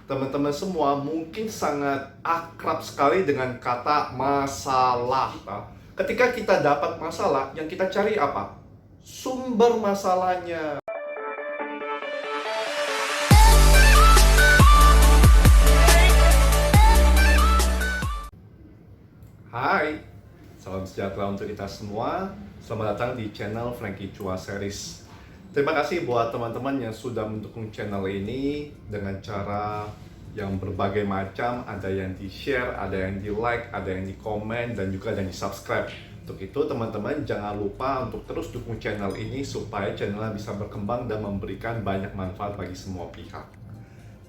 Teman-teman semua mungkin sangat akrab sekali dengan kata masalah. Nah, ketika kita dapat masalah, yang kita cari apa? Sumber masalahnya. Hai, salam sejahtera untuk kita semua. Selamat datang di channel Frankie Chua Series. Terima kasih buat teman-teman yang sudah mendukung channel ini dengan cara yang berbagai macam. Ada yang di-share, ada yang di-like, ada yang di-komen, dan juga ada yang di-subscribe. Untuk itu teman-teman jangan lupa untuk terus dukung channel ini supaya channelnya bisa berkembang dan memberikan banyak manfaat bagi semua pihak.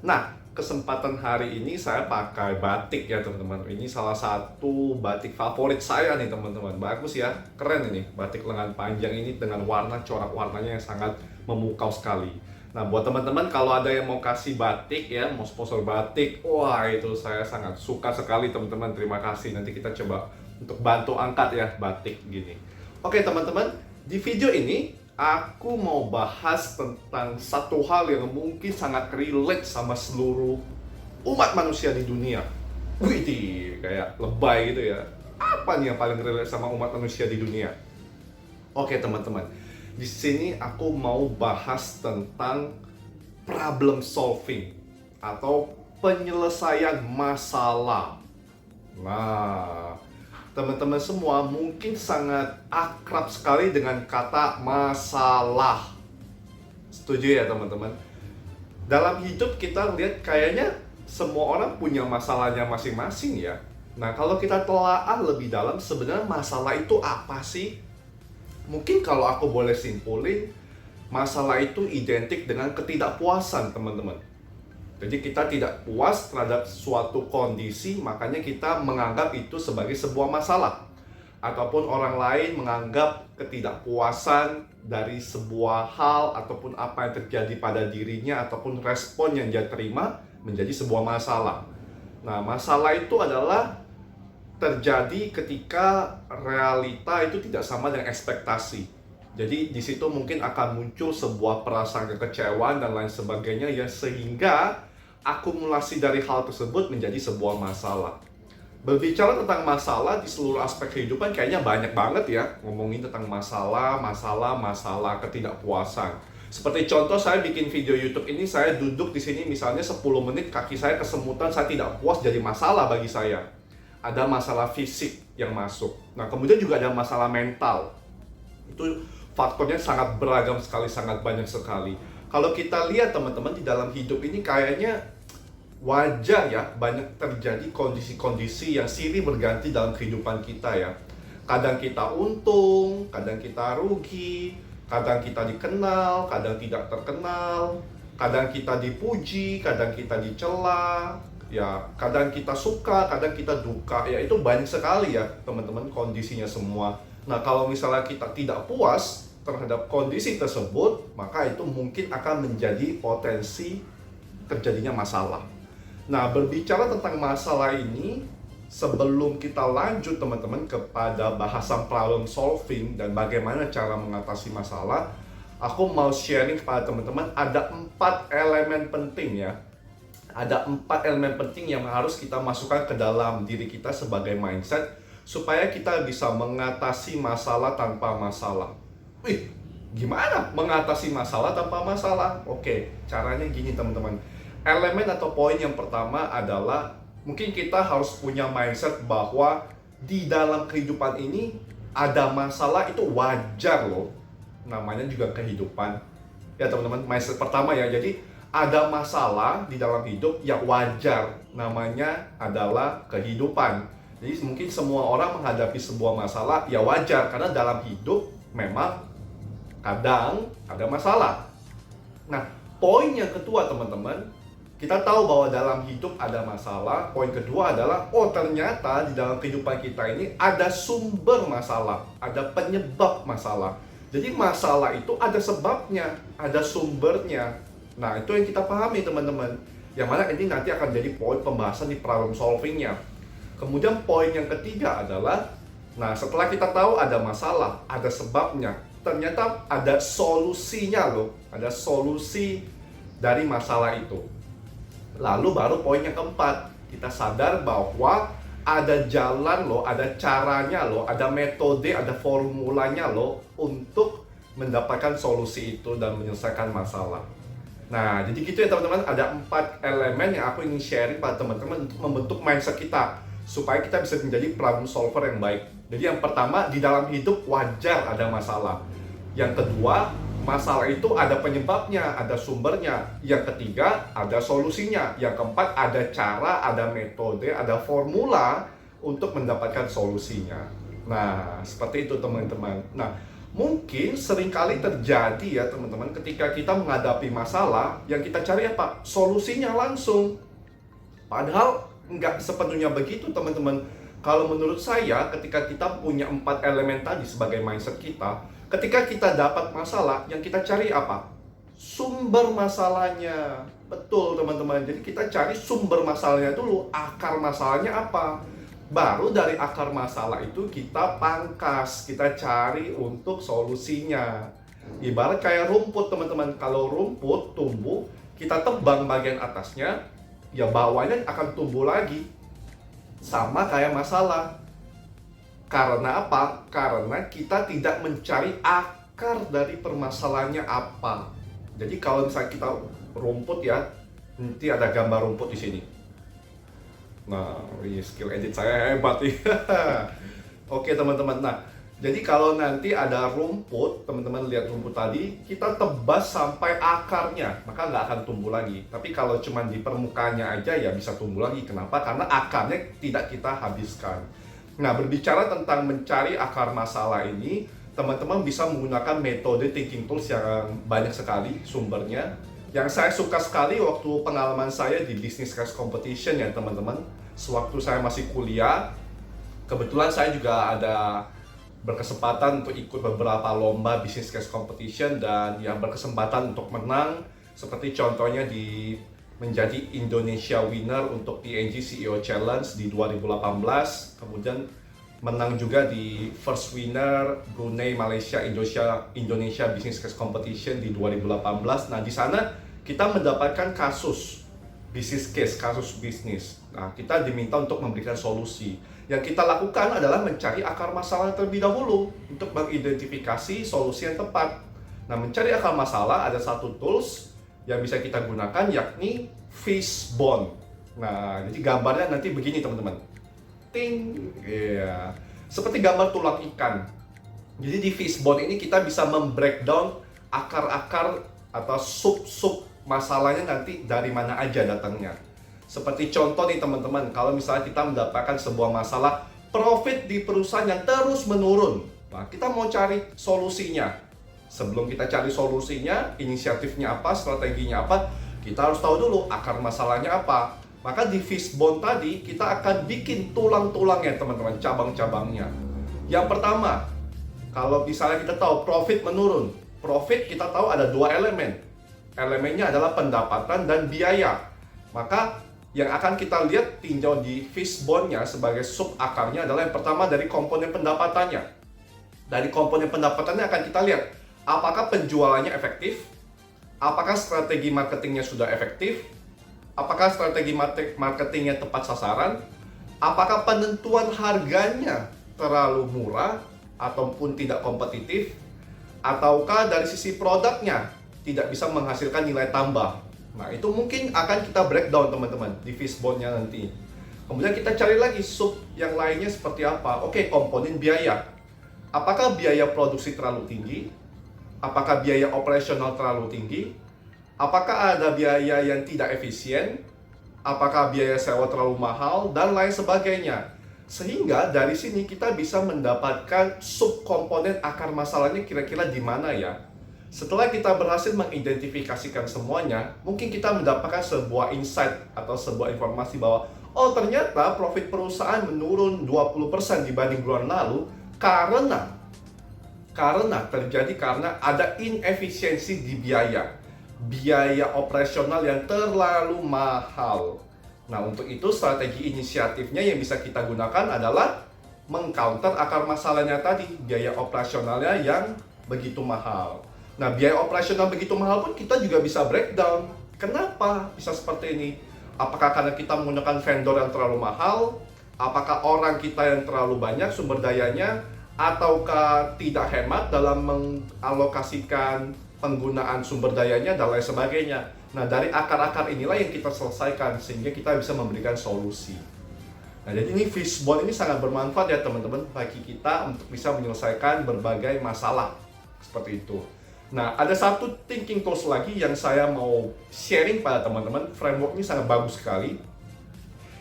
Nah, kesempatan hari ini saya pakai batik ya teman-teman. Ini salah satu batik favorit saya nih teman-teman. Bagus ya, keren ini batik lengan panjang ini dengan warna corak warnanya yang sangat memukau sekali. Nah, buat teman-teman kalau ada yang mau kasih batik ya, mau sponsor batik, wah itu saya sangat suka sekali teman-teman. Terima kasih. Nanti kita coba untuk bantu angkat ya batik gini. Oke teman-teman, di video ini aku mau bahas tentang satu hal yang mungkin sangat relate sama seluruh umat manusia di dunia. Wih, kayak lebay gitu ya. Apa nih yang paling relate sama umat manusia di dunia? Oke teman-teman, di sini aku mau bahas tentang problem solving atau penyelesaian masalah. Nah, teman-teman semua mungkin sangat akrab sekali dengan kata masalah. Setuju ya teman-teman? Dalam hidup kita lihat kayaknya semua orang punya masalahnya masing-masing ya. Nah, kalau kita telaah lebih dalam, sebenarnya masalah itu apa sih? Mungkin kalau aku boleh simpulin, masalah itu identik dengan ketidakpuasan teman-teman. Jadi kita tidak puas terhadap suatu kondisi, makanya kita menganggap itu sebagai sebuah masalah. Ataupun orang lain menganggap ketidakpuasan dari sebuah hal ataupun apa yang terjadi pada dirinya ataupun respon yang dia terima menjadi sebuah masalah. Nah, masalah itu adalah terjadi ketika realita itu tidak sama dengan ekspektasi. Jadi di situ mungkin akan muncul sebuah perasaan kekecewaan dan lain sebagainya ya, sehingga akumulasi dari hal tersebut menjadi sebuah masalah. Berbicara tentang masalah di seluruh aspek kehidupan kayaknya banyak banget ya ngomongin tentang masalah, ketidakpuasan. Seperti contoh saya bikin video YouTube ini, saya duduk di sini misalnya 10 menit kaki saya kesemutan, saya tidak puas, jadi masalah bagi saya. Ada masalah fisik yang masuk. Nah, kemudian juga ada masalah mental. Itu faktornya sangat beragam sekali, sangat banyak sekali. Kalau kita lihat teman-teman di dalam hidup ini kayaknya wajar ya banyak terjadi kondisi-kondisi yang silih berganti dalam kehidupan kita ya. Kadang kita untung, kadang kita rugi, kadang kita dikenal, kadang tidak terkenal, kadang kita dipuji, kadang kita dicela, ya kadang kita suka, kadang kita duka. Ya itu banyak sekali ya teman-teman kondisinya semua. Nah, kalau misalnya kita tidak puas terhadap kondisi tersebut, maka itu mungkin akan menjadi potensi terjadinya masalah. Nah, berbicara tentang masalah ini, sebelum kita lanjut teman-teman kepada bahasan problem solving dan bagaimana cara mengatasi masalah, aku mau sharing kepada teman-teman ada 4 elemen penting ya. Ada 4 elemen penting yang harus kita masukkan ke dalam diri kita sebagai mindset supaya kita bisa mengatasi masalah tanpa masalah. Wih, gimana mengatasi masalah tanpa masalah? Oke, caranya gini teman-teman. Elemen atau poin yang pertama adalah mungkin kita harus punya mindset bahwa di dalam kehidupan ini ada masalah, itu wajar loh. Namanya juga kehidupan. Ya teman-teman, mindset pertama ya. Jadi ada masalah di dalam hidup yang wajar. Namanya adalah kehidupan. Jadi mungkin semua orang menghadapi sebuah masalah ya wajar, karena dalam hidup memang kadang ada masalah. Nah, poin yang kedua teman-teman, kita tahu bahwa dalam hidup ada masalah. Poin kedua adalah, oh ternyata di dalam kehidupan kita ini ada sumber masalah, ada penyebab masalah. Jadi masalah itu ada sebabnya, ada sumbernya. Nah, itu yang kita pahami teman-teman. Yang mana ini nanti akan jadi poin pembahasan di problem solvingnya. Kemudian poin yang ketiga adalah, nah setelah kita tahu ada masalah, ada sebabnya, ternyata ada solusinya loh, ada solusi dari masalah itu. Lalu baru poin yang keempat, kita sadar bahwa ada jalan loh, ada caranya loh, ada metode, ada formulanya loh untuk mendapatkan solusi itu dan menyelesaikan masalah. Nah, jadi gitu ya teman-teman, ada 4 elemen yang aku ingin sharing pada teman-teman untuk membentuk mindset kita supaya kita bisa menjadi problem solver yang baik. Jadi yang pertama, di dalam hidup wajar ada masalah. Yang kedua, masalah itu ada penyebabnya, ada sumbernya. Yang ketiga, ada solusinya. Yang keempat, ada cara, ada metode, ada formula untuk mendapatkan solusinya. Nah, seperti itu teman-teman. Nah, mungkin seringkali terjadi ya teman-teman, ketika kita menghadapi masalah, yang kita cari apa? Solusinya langsung. Padahal nggak sepenuhnya begitu teman-teman. Kalau menurut saya, ketika kita punya 4 elemen tadi sebagai mindset kita, ketika kita dapat masalah, yang kita cari apa? Sumber masalahnya. Betul teman-teman, jadi kita cari sumber masalahnya dulu, akar masalahnya apa. Baru dari akar masalah itu kita pangkas, kita cari untuk solusinya. Ibarat kayak rumput teman-teman, kalau rumput tumbuh, kita tebang bagian atasnya, ya bawahnya akan tumbuh lagi. Sama kayak masalah. Karena apa? Karena kita tidak mencari akar dari permasalahannya apa. Jadi kalau misalnya kita rumput ya, nanti ada gambar rumput di sini. Nah, ini skill edit saya hebat ya. Oke teman-teman, nah jadi kalau nanti ada rumput, teman-teman lihat rumput tadi, kita tebas sampai akarnya, maka nggak akan tumbuh lagi. Tapi kalau cuma di permukaannya aja ya bisa tumbuh lagi. Kenapa? Karena akarnya tidak kita habiskan. Nah, berbicara tentang mencari akar masalah ini, teman-teman bisa menggunakan metode thinking tools yang banyak sekali sumbernya. Yang saya suka sekali waktu pengalaman saya di Business Case Competition ya teman-teman. Sewaktu saya masih kuliah, kebetulan saya juga ada berkesempatan untuk ikut beberapa lomba Business Case Competition dan yang berkesempatan untuk menang, seperti contohnya di menjadi Indonesia winner untuk PNG CEO Challenge di 2018, kemudian menang juga di first winner Brunei Malaysia Indonesia Business Case Competition di 2018. Nah, di sana kita mendapatkan kasus business case, kasus bisnis. Nah, kita diminta untuk memberikan solusi. Yang kita lakukan adalah mencari akar masalah terlebih dahulu untuk mengidentifikasi solusi yang tepat. Nah, mencari akar masalah ada satu tools yang bisa kita gunakan, yakni fishbone. Nah, jadi gambarnya nanti begini teman-teman. Ting, ya, seperti gambar tulang ikan. Jadi di fishbone ini kita bisa membreakdown akar-akar atau sub-sub masalahnya nanti dari mana aja datangnya. Seperti contoh nih teman-teman, kalau misalnya kita mendapatkan sebuah masalah profit di perusahaan yang terus menurun, nah kita mau cari solusinya. Sebelum kita cari solusinya, inisiatifnya apa, strateginya apa, kita harus tahu dulu akar masalahnya apa. Maka di fishbone tadi kita akan bikin tulang-tulangnya teman-teman, cabang-cabangnya. Yang pertama, kalau misalnya kita tahu profit menurun, profit kita tahu ada 2 elemen. Elemennya adalah pendapatan dan biaya. Maka yang akan kita lihat tinjau di fishbone-nya sebagai sub akarnya adalah yang pertama dari komponen pendapatannya. Dari komponen pendapatannya akan kita lihat apakah penjualannya efektif, apakah strategi marketingnya sudah efektif, apakah strategi marketingnya tepat sasaran, apakah penentuan harganya terlalu murah ataupun tidak kompetitif, ataukah dari sisi produknya tidak bisa menghasilkan nilai tambah. Nah, itu mungkin akan kita breakdown teman-teman di fishbone-nya nanti. Kemudian kita cari lagi sub yang lainnya seperti apa. Oke, komponen biaya. Apakah biaya produksi terlalu tinggi? Apakah biaya operasional terlalu tinggi? Apakah ada biaya yang tidak efisien? Apakah biaya sewa terlalu mahal? Dan lain sebagainya. Sehingga dari sini kita bisa mendapatkan subkomponen akar masalahnya kira-kira di mana ya. Setelah kita berhasil mengidentifikasikan semuanya, mungkin kita mendapatkan sebuah insight atau sebuah informasi bahwa oh ternyata profit perusahaan menurun 20% dibanding bulan lalu karena ada inefisiensi di biaya operasional yang terlalu mahal. Nah, untuk itu strategi inisiatifnya yang bisa kita gunakan adalah mengcounter akar masalahnya tadi, biaya operasionalnya yang begitu mahal. Nah, biaya operasional begitu mahal pun kita juga bisa breakdown. Kenapa bisa seperti ini? Apakah karena kita menggunakan vendor yang terlalu mahal? Apakah orang kita yang terlalu banyak sumber dayanya? Ataukah tidak hemat dalam mengalokasikan penggunaan sumber dayanya dan lain sebagainya? Nah, dari akar-akar inilah yang kita selesaikan sehingga kita bisa memberikan solusi. Nah, jadi ini fishbone ini sangat bermanfaat ya teman-teman bagi kita untuk bisa menyelesaikan berbagai masalah seperti itu. Nah, ada satu thinking tools lagi yang saya mau sharing pada teman-teman. Framework ini sangat bagus sekali.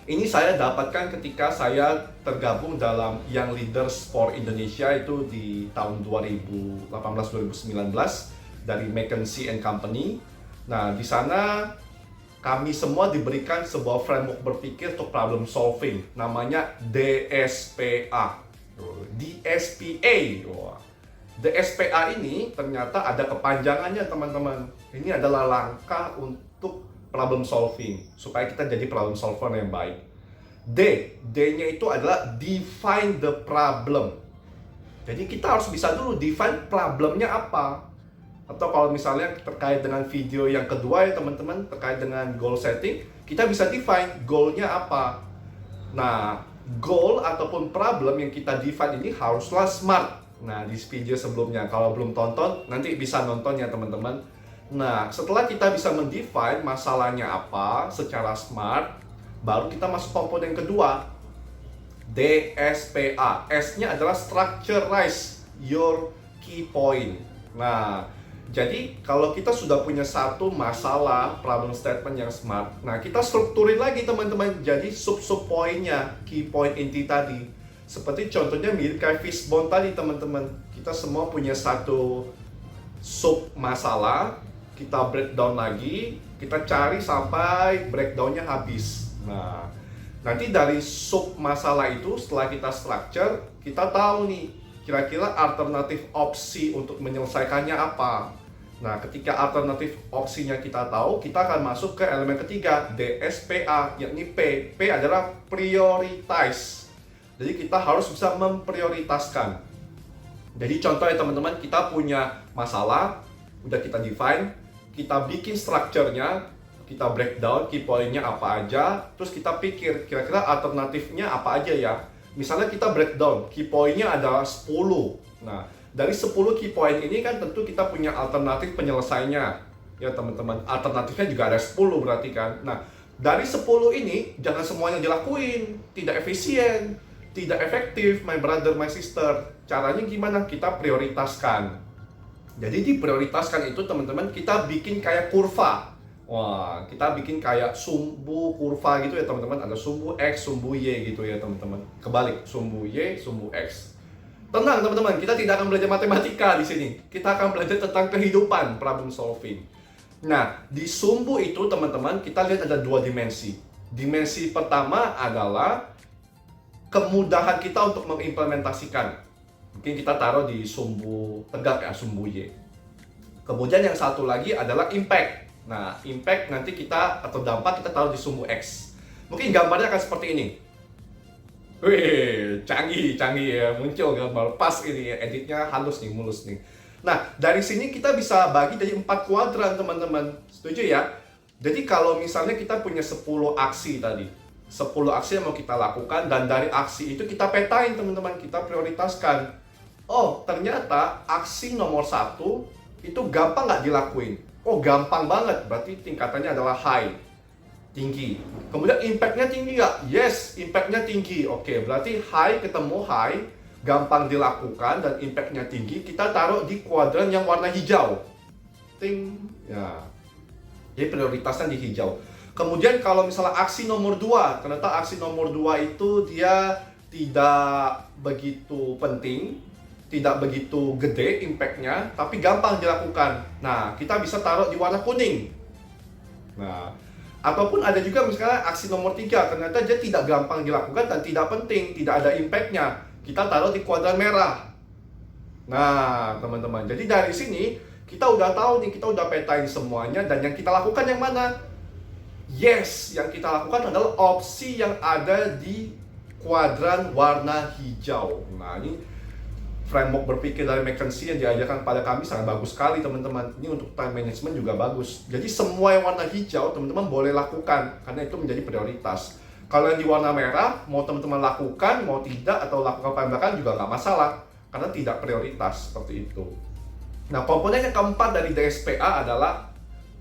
Ini saya dapatkan ketika saya tergabung dalam Young Leaders for Indonesia itu di tahun 2018-2019 dari McKinsey & Company. Nah, di sana kami semua diberikan sebuah framework berpikir untuk problem solving, namanya DSPA. DSPA. DSPA ini ternyata ada kepanjangannya teman-teman. Ini adalah langkah untuk problem solving supaya kita jadi problem solver yang baik. D-nya itu adalah define the problem. Jadi kita harus bisa dulu define problemnya apa. Atau kalau misalnya terkait dengan video yang kedua ya teman-teman, terkait dengan goal setting, kita bisa define goalnya apa. Nah, goal ataupun problem yang kita define ini haruslah smart. Nah, di video sebelumnya kalau belum tonton nanti bisa nonton ya teman-teman. Nah, setelah kita bisa mendefine masalahnya apa secara smart, baru kita masuk komponen kedua, DSPA. S-nya adalah structurize your key point. Nah, jadi kalau kita sudah punya satu masalah problem statement yang smart, nah kita strukturin lagi teman-teman jadi sub-sub poinnya, key point inti tadi. Seperti contohnya mirip kayak fishbone tadi teman-teman. Kita semua punya satu sub masalah, kita breakdown lagi, kita cari sampai breakdownnya habis. Nah, nanti dari sub masalah itu setelah kita structure, kita tahu nih kira-kira alternatif opsi untuk menyelesaikannya apa. Nah, ketika alternatif opsinya kita tahu, kita akan masuk ke elemen ketiga, DSPA, yakni P. P adalah prioritize. Jadi kita harus bisa memprioritaskan. Jadi contohnya teman-teman, kita punya masalah, udah kita define, kita bikin structure-nya, kita breakdown key point-nya apa aja, terus kita pikir kira-kira alternatifnya apa aja ya. Misalnya kita breakdown, key point-nya adalah 10. Nah, dari 10 key point ini kan tentu kita punya alternatif penyelesaiannya. Ya teman-teman, alternatifnya juga ada 10 berarti kan. Nah, dari 10 ini jangan semuanya dilakuin, tidak efisien, tidak efektif, my brother, my sister. Caranya gimana? Kita prioritaskan. Jadi diprioritaskan itu teman-teman, kita bikin kayak kurva. Wah, kita bikin kayak sumbu kurva gitu ya teman-teman. Ada sumbu X, sumbu Y gitu ya teman-teman. Kebalik, sumbu Y, sumbu X. Tenang teman-teman, kita tidak akan belajar matematika di sini. Kita akan belajar tentang kehidupan, problem solving. Nah, di sumbu itu teman-teman, kita lihat ada dua dimensi. Dimensi pertama adalah kemudahan kita untuk mengimplementasikan. Mungkin kita taruh di sumbu tegak ya, sumbu Y. Kemudian yang satu lagi adalah impact. Nah, impact nanti kita atau dampak kita taruh di sumbu X. Mungkin gambarnya akan seperti ini. Wih, canggih ya, muncul gambar pas ini ya, editnya halus nih, mulus nih. Nah, dari sini kita bisa bagi jadi 4 kuadran teman-teman. Setuju ya? Jadi kalau misalnya kita punya 10 aksi tadi, 10 aksi yang mau kita lakukan, dan dari aksi itu kita petain teman-teman, kita prioritaskan. Oh, ternyata aksi nomor 1 itu gampang nggak dilakuin. Oh, gampang banget, berarti tingkatannya adalah high, tinggi. Kemudian impact-nya tinggi nggak? Yes, impact-nya tinggi. Oke, berarti high ketemu high, gampang dilakukan dan impact-nya tinggi, kita taruh di kuadran yang warna hijau. Ting, ya. Jadi prioritasnya di hijau. Kemudian kalau misalnya aksi nomor 2, ternyata aksi nomor 2 itu dia tidak begitu penting, tidak begitu gede impact-nya, tapi gampang dilakukan. Nah, kita bisa taruh di warna kuning. Nah, ataupun ada juga misalnya aksi nomor 3, ternyata dia tidak gampang dilakukan dan tidak penting, tidak ada impact-nya. Kita taruh di kuadran merah. Nah, teman-teman, jadi dari sini kita udah tahu nih, kita udah petain semuanya, dan yang kita lakukan yang mana? Yes, yang kita lakukan adalah opsi yang ada di kuadran warna hijau. Nah, ini framework berpikir dari McKinsey yang diajarkan pada kami sangat bagus sekali teman-teman. Ini untuk time management juga bagus. Jadi semua yang warna hijau teman-teman boleh lakukan karena itu menjadi prioritas. Kalau yang di warna merah mau teman-teman lakukan, mau tidak atau lakukan paling belakang juga nggak masalah karena tidak prioritas seperti itu. Nah, komponen yang keempat dari DSPA adalah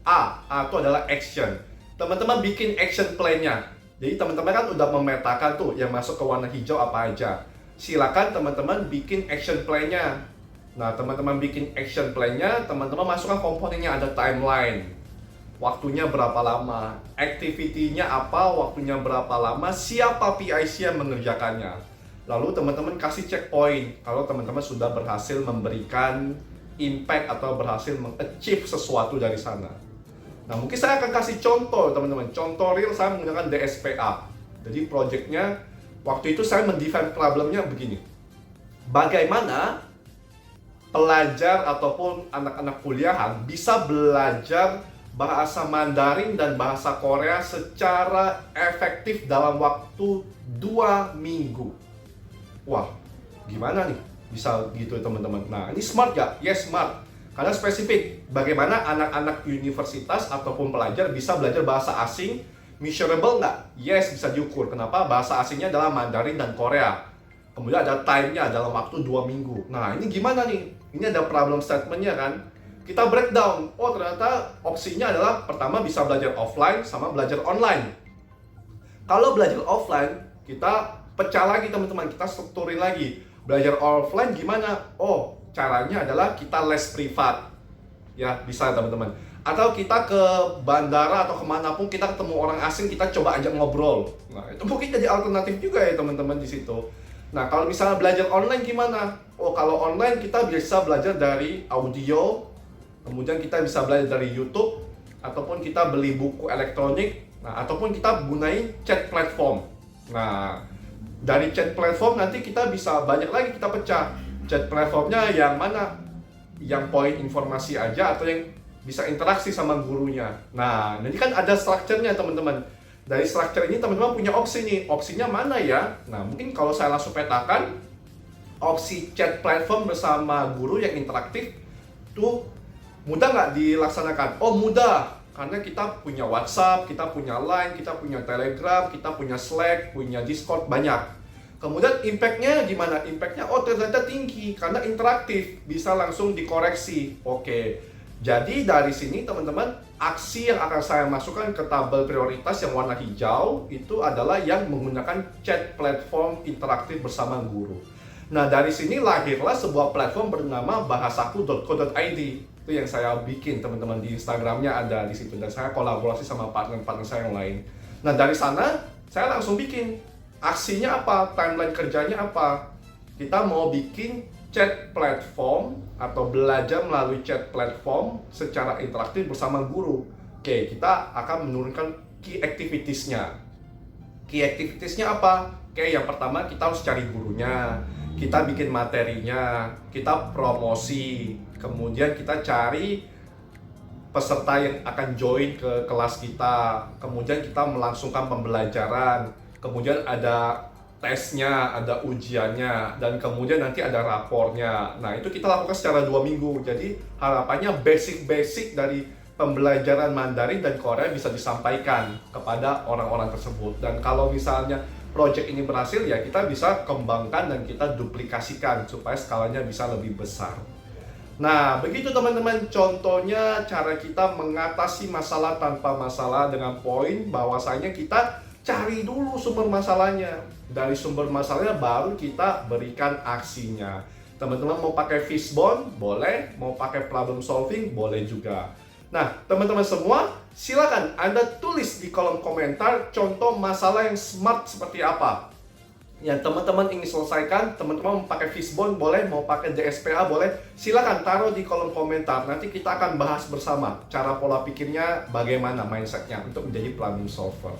A itu adalah action. Teman-teman bikin action plan-nya. Jadi teman-teman kan udah memetakan tuh yang masuk ke warna hijau apa aja. Silakan teman-teman bikin action plan-nya. Nah, teman-teman bikin action plan-nya, teman-teman masukkan komponennya, ada timeline. Waktunya berapa lama, activity-nya apa, waktunya berapa lama, siapa PIC yang mengerjakannya. Lalu teman-teman kasih checkpoint kalau teman-teman sudah berhasil memberikan impact atau berhasil mengachieve sesuatu dari sana. Nah, mungkin saya akan kasih contoh teman-teman. Contoh real saya menggunakan DSPA. Jadi projectnya, waktu itu saya mendefine problemnya begini. Bagaimana pelajar ataupun anak-anak kuliahan bisa belajar bahasa Mandarin dan bahasa Korea secara efektif dalam waktu 2 minggu. Wah, gimana nih bisa gitu teman-teman? Nah, ini smart gak? Yes, smart. Karena spesifik, bagaimana anak-anak universitas ataupun pelajar bisa belajar bahasa asing, measurable nggak? Yes, bisa diukur. Kenapa? Bahasa asingnya adalah Mandarin dan Korea. Kemudian ada time-nya dalam waktu 2 minggu. Nah, ini gimana nih? Ini ada problem statement-nya kan? Kita breakdown. Oh, ternyata opsinya adalah pertama bisa belajar offline sama belajar online. Kalau belajar offline, kita pecah lagi teman-teman, kita strukturin lagi. Belajar offline gimana? Oh, caranya adalah kita les privat. Ya, bisa teman-teman. Atau kita ke bandara atau kemanapun kita ketemu orang asing, kita coba ajak ngobrol. Nah, itu mungkin jadi alternatif juga ya teman-teman di situ. Nah, kalau misalnya belajar online gimana? Oh, kalau online kita bisa belajar dari audio, kemudian kita bisa belajar dari YouTube, ataupun kita beli buku elektronik, nah, ataupun kita gunain chat platform. Nah, dari chat platform nanti kita bisa banyak lagi kita pecah. Chat platformnya yang mana? Yang poin informasi aja atau yang bisa interaksi sama gurunya. Nah, ini kan ada strukturnya teman-teman. Dari struktur ini teman-teman punya opsi nih. Opsinya mana ya? Nah, mungkin kalau saya langsung petakan, opsi chat platform bersama guru yang interaktif tuh mudah nggak dilaksanakan? Oh, mudah. Karena kita punya WhatsApp, kita punya Line, kita punya Telegram, kita punya Slack, punya Discord, banyak. Kemudian impact-nya gimana? Impact-nya, oh ternyata tinggi, karena interaktif, bisa langsung dikoreksi. Oke, jadi dari sini teman-teman, aksi yang akan saya masukkan ke tabel prioritas yang warna hijau, itu adalah yang menggunakan chat platform interaktif bersama guru. Nah, dari sini lahirlah sebuah platform bernama bahasaku.co.id. Itu yang saya bikin teman-teman, di Instagramnya ada di situ, dan saya kolaborasi sama partner-partner saya yang lain. Nah, dari sana saya langsung bikin aksinya apa, timeline kerjanya apa. Kita mau bikin chat platform atau belajar melalui chat platform secara interaktif bersama guru. Oke, kita akan menurunkan key activities-nya. Key activities-nya apa? Oke, yang pertama kita harus cari gurunya, kita bikin materinya, kita promosi, kemudian kita cari peserta yang akan join ke kelas kita, kemudian kita melangsungkan pembelajaran, kemudian ada tesnya, ada ujiannya, dan kemudian nanti ada rapornya. Nah, itu kita lakukan secara 2 minggu. Jadi harapannya basic-basic dari pembelajaran Mandarin dan Korea bisa disampaikan kepada orang-orang tersebut. Dan kalau misalnya project ini berhasil, ya kita bisa kembangkan dan kita duplikasikan supaya skalanya bisa lebih besar. Nah, begitu teman-teman, contohnya cara kita mengatasi masalah tanpa masalah dengan poin bahwasanya kita cari dulu sumber masalahnya. Dari sumber masalahnya baru kita berikan aksinya. Teman-teman mau pakai fishbone? Boleh. Mau pakai problem solving? Boleh juga. Nah, teman-teman semua, silakan Anda tulis di kolom komentar contoh masalah yang smart seperti apa yang teman-teman ingin selesaikan. Teman-teman mau pakai fishbone boleh, mau pakai DSPA boleh. Silakan taruh di kolom komentar. Nanti kita akan bahas bersama cara pola pikirnya, bagaimana mindsetnya untuk menjadi problem solver.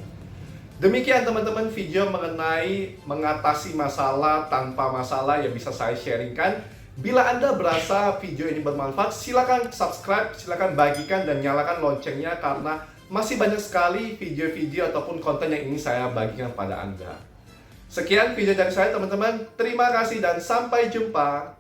Demikian teman-teman video mengenai mengatasi masalah tanpa masalah yang bisa saya sharingkan. Bila Anda berasa video ini bermanfaat, silakan subscribe, silakan bagikan dan nyalakan loncengnya karena masih banyak sekali video-video ataupun konten yang ingin saya bagikan pada Anda. Sekian video dari saya teman-teman, terima kasih dan sampai jumpa.